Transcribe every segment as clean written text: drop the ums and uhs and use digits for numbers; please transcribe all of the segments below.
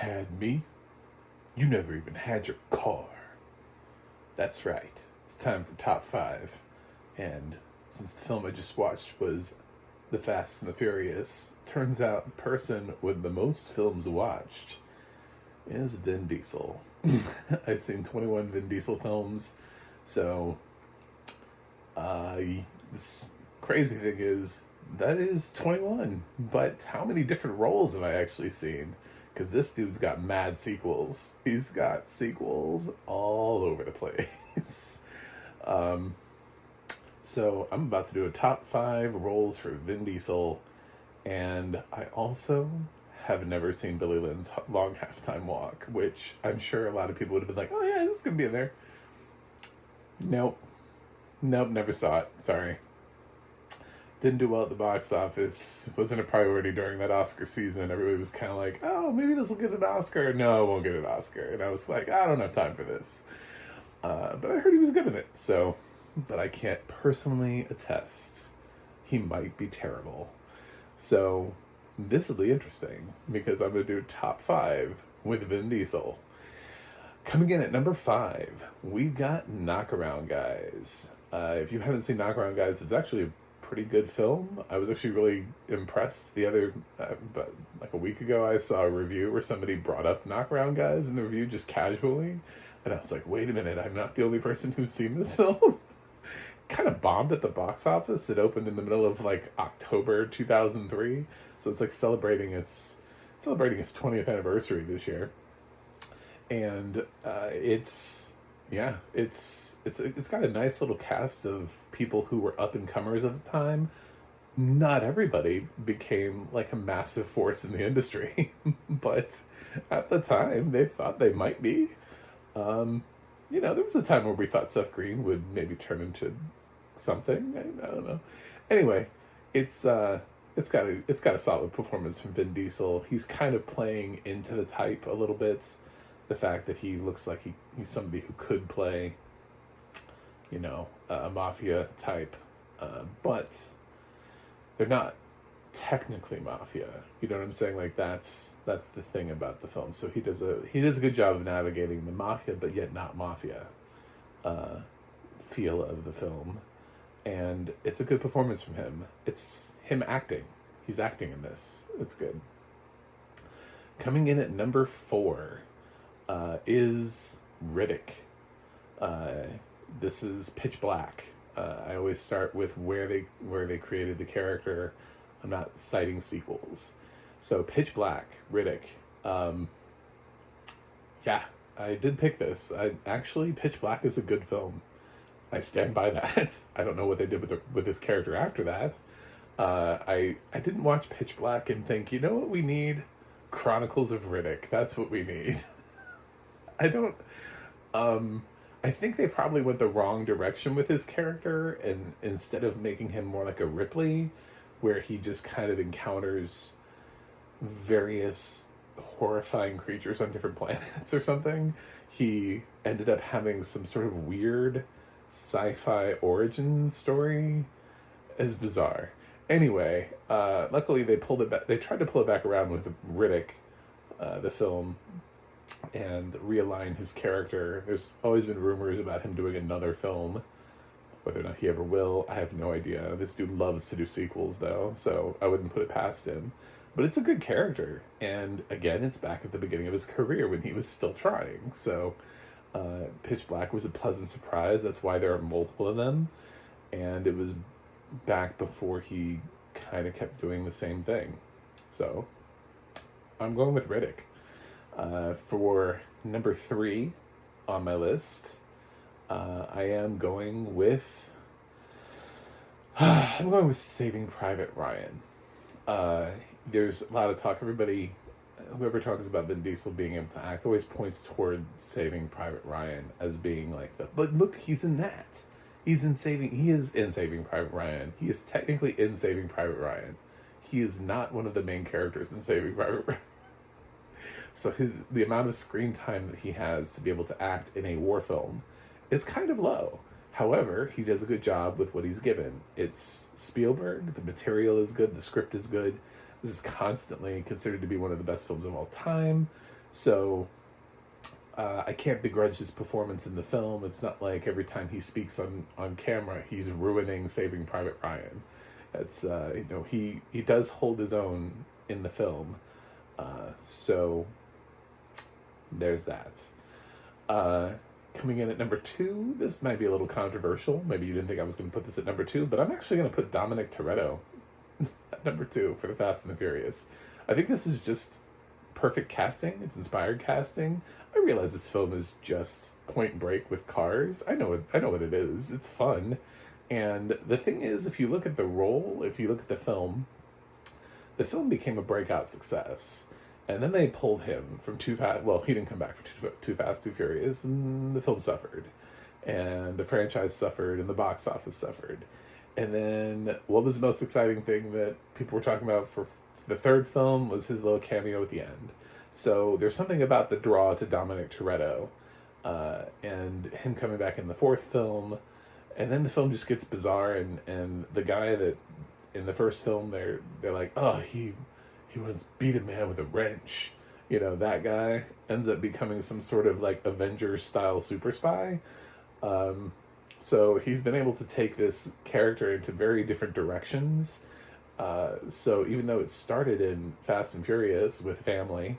had me. You never even had your car. That's right. It's time for top five. And since the film I just watched was The Fast and the Furious, turns out the person with the most films watched is Vin Diesel. I've seen 21 Vin Diesel films. So, this crazy thing is, that is 21. But how many different roles have I actually seen? Because this dude's got mad sequels. He's got sequels all over the place. So I'm about to do a top five roles for Vin Diesel. And I also have never seen Billy Lynn's Long Halftime Walk, which I'm sure a lot of people would have been like, oh yeah, this is going to be in there. Nope, never saw it. Sorry. Didn't do well at the box office. Wasn't a priority during that Oscar season. Everybody was kind of like, oh, maybe this will get an Oscar. No, it won't get an Oscar. And I was like, I don't have time for this. But I heard he was good in it. So, but I can't personally attest. He might be terrible. So this will be interesting because I'm going to do top five with Vin Diesel. Coming in at number five, we've got Knockaround Guys. If you haven't seen Knockaround Guys, it's actually a pretty good film. I was actually really impressed but like a week ago, I saw a review where somebody brought up Knockaround Guys in the review just casually. And I was like, wait a minute, I'm not the only person who's seen this film. Kind of bombed at the box office. It opened in the middle of like October 2003. So it's like celebrating its 20th anniversary this year. And it's got a nice little cast of people who were up and comers at the time. Not everybody became like a massive force in the industry, but at the time they thought they might be. There was a time where we thought Seth Green would maybe turn into something. I don't know. Anyway, it's got a solid performance from Vin Diesel. He's kind of playing into the type a little bit. The fact that he looks like he's somebody who could play, a mafia type, but they're not technically mafia. You know what I'm saying? Like that's the thing about the film. So he does a good job of navigating the mafia, but yet not mafia feel of the film, and it's a good performance from him. It's him acting. He's acting in this. It's good. Coming in at number four is Riddick. This is Pitch Black. I always start with where they created the character. I'm not citing sequels. So Pitch Black, Riddick. I did pick this. Pitch Black is a good film. I stand by that. I don't know what they did with his character after that. I didn't watch Pitch Black and think, you know what we need? Chronicles of Riddick. That's what we need. I think they probably went the wrong direction with his character, and instead of making him more like a Ripley, where he just kind of encounters various horrifying creatures on different planets or something, he ended up having some sort of weird sci-fi origin story. It's bizarre. Anyway, luckily they pulled it back. They tried to pull it back around with Riddick, the film, and realign his character. There's always been rumors about him doing another film. Whether or not he ever will, I have no idea. This dude loves to do sequels, though, so I wouldn't put it past him. But it's a good character, and again, it's back at the beginning of his career when he was still trying. So, Pitch Black was a pleasant surprise. That's why there are multiple of them, and it was back before he kind of kept doing the same thing. So, I'm going with Riddick. For number three on my list, I am going with Saving Private Ryan. There's a lot of talk. Whoever talks about Vin Diesel being able to act always points toward Saving Private Ryan as being like but look, he's in that. He is in Saving Private Ryan. He is technically in Saving Private Ryan. He is not one of the main characters in Saving Private Ryan. So the amount of screen time that he has to be able to act in a war film is kind of low. However, he does a good job with what he's given. It's Spielberg, the material is good, the script is good. This is constantly considered to be one of the best films of all time. So I can't begrudge his performance in the film. It's not like every time he speaks on camera, he's ruining Saving Private Ryan. It's he does hold his own in the film. So there's that. Coming in at number 2, this might be a little controversial. Maybe you didn't think I was going to put this at number 2, but I'm actually going to put Dominic Toretto at number 2 for the Fast and the Furious. I think this is just perfect casting. It's inspired casting. I realize this film is just Point Break with cars. I know what it is. It's fun. And the thing is, if you look at the role, if you look at the film became a breakout success. And then they pulled him from Too Fast. Well, he didn't come back for Too Fast, Too Furious, and the film suffered. And the franchise suffered, and the box office suffered. And then what was the most exciting thing that people were talking about for the third film was his little cameo at the end. So there's something about the draw to Dominic Toretto, and him coming back in the fourth film. And then the film just gets bizarre, and the guy that in the first film, they're like, oh, he once beat a man with a wrench. That guy ends up becoming some sort of like Avengers-style super spy. So he's been able to take this character into very different directions. So even though it started in Fast and Furious with family,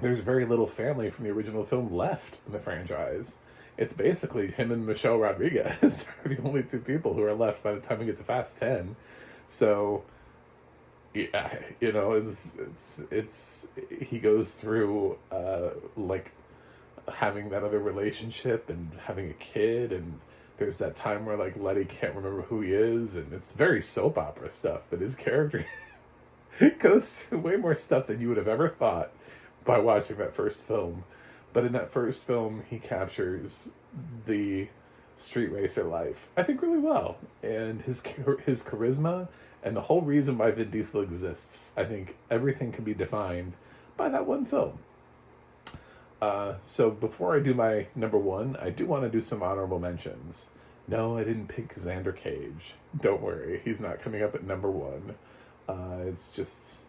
there's very little family from the original film left in the franchise. It's basically him and Michelle Rodriguez are the only two people who are left by the time we get to Fast 10. So, yeah, it's he goes through like having that other relationship and having a kid, and there's that time where like Letty can't remember who he is, and it's very soap opera stuff, but his character goes through way more stuff than you would have ever thought by watching that first film. But in that first film, he captures the street racer life, I think, really well. And his charisma and the whole reason why Vin Diesel exists, I think everything can be defined by that one film. So before I do my number 1, I do want to do some honorable mentions. No, I didn't pick Xander Cage. Don't worry, he's not coming up at number 1. It's just,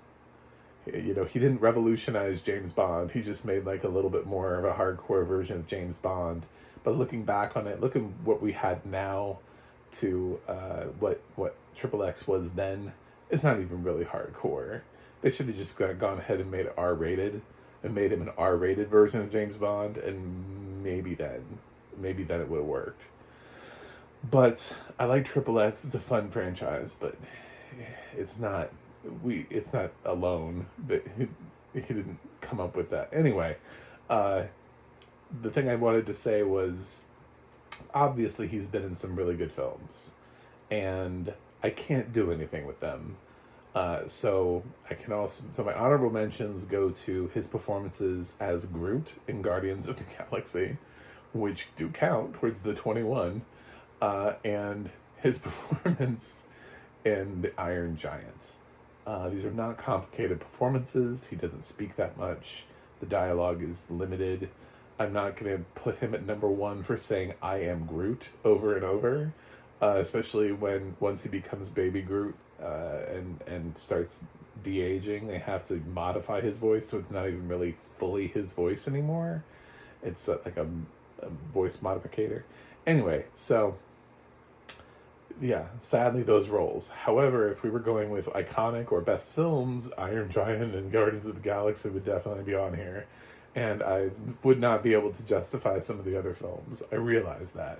he didn't revolutionize James Bond. He just made like a little bit more of a hardcore version of James Bond. But looking back on it, look at what we had now to what Triple X was then. It's not even really hardcore. They should have just gone ahead and made it R-rated and made him an R-rated version of James Bond, and maybe then it would have worked. But I like Triple X. It's a fun franchise, but it's not alone. But he didn't come up with that. Anyway, the thing I wanted to say was, obviously he's been in some really good films, and I can't do anything with them. So my honorable mentions go to his performances as Groot in Guardians of the Galaxy, which do count towards the 21, and his performance in The Iron Giant. These are not complicated performances. He doesn't speak that much. The dialogue is limited. I'm not going to put him at number 1 for saying I am Groot over and over, especially once he becomes Baby Groot and starts de-aging, they have to modify his voice so it's not even really fully his voice anymore. It's like a voice modificator. Anyway, so yeah, sadly those roles. However, if we were going with iconic or best films, Iron Giant and Guardians of the Galaxy would definitely be on here. And I would not be able to justify some of the other films. I realize that.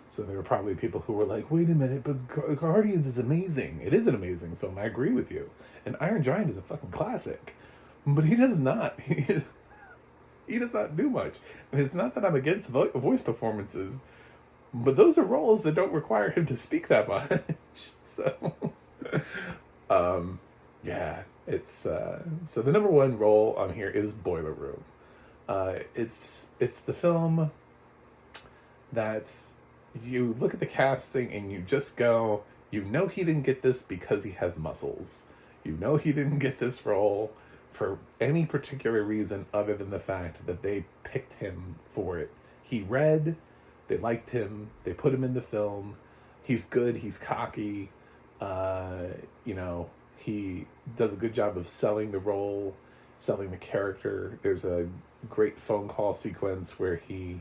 So there were probably people who were like, wait a minute, but Guardians is amazing. It is an amazing film. I agree with you. And Iron Giant is a fucking classic. But he does not. He does not do much. And it's not that I'm against voice performances, but those are roles that don't require him to speak that much. So, yeah, it's, so the number 1 role on here is Boiler Room. It's the film that you look at the casting and you just go, he didn't get this because he has muscles. He didn't get this role for any particular reason other than the fact that they picked him for it. He read, they liked him, they put him in the film. He's good, he's cocky, he does a good job of selling the role. selling the character. There's a great phone call sequence where he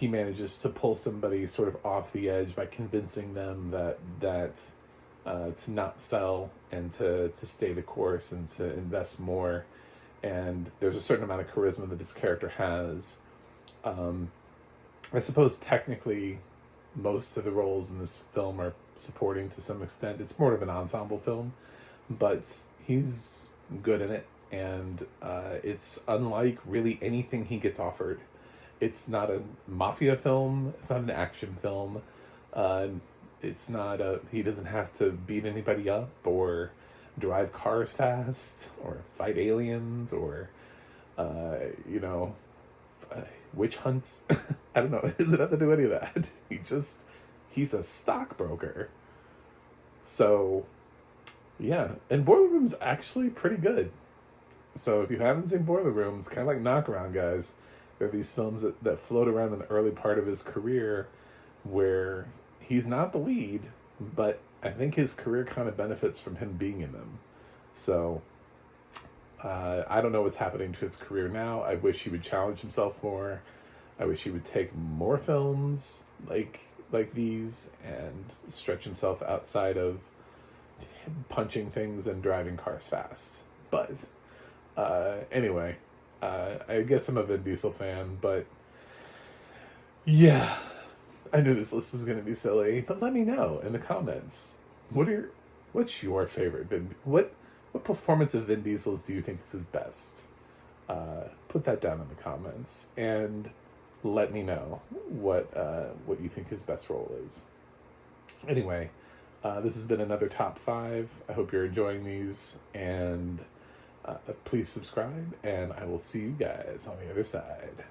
manages to pull somebody sort of off the edge by convincing them that to not sell and to stay the course and to invest more. And there's a certain amount of charisma that this character has. I suppose technically most of the roles in this film are supporting to some extent. It's more of an ensemble film, but he's good in it, and it's unlike really anything he gets offered. It's not a mafia film. It's not an action film. Uh, it's not a. He doesn't have to beat anybody up or drive cars fast or fight aliens or, uh, you know, uh, witch hunts. I don't know. It doesn't have to do any of that. He's a stockbroker. So, yeah. And Boiler Room's actually pretty good. So if you haven't seen Boiler Room, it's kind of like Knockaround, guys. There are these films that float around in the early part of his career where he's not the lead, but I think his career kind of benefits from him being in them. So I don't know what's happening to his career now. I wish he would challenge himself more. I wish he would take more films like these and stretch himself outside of punching things and driving cars fast. But anyway, I guess I'm a Vin Diesel fan, but yeah, I knew this list was going to be silly. But let me know in the comments. What's your favorite what performance of Vin Diesel's do you think is his best? Put that down in the comments and let me know what you think his best role is. Anyway, this has been another Top 5. I hope you're enjoying these, and please subscribe, and I will see you guys on the other side.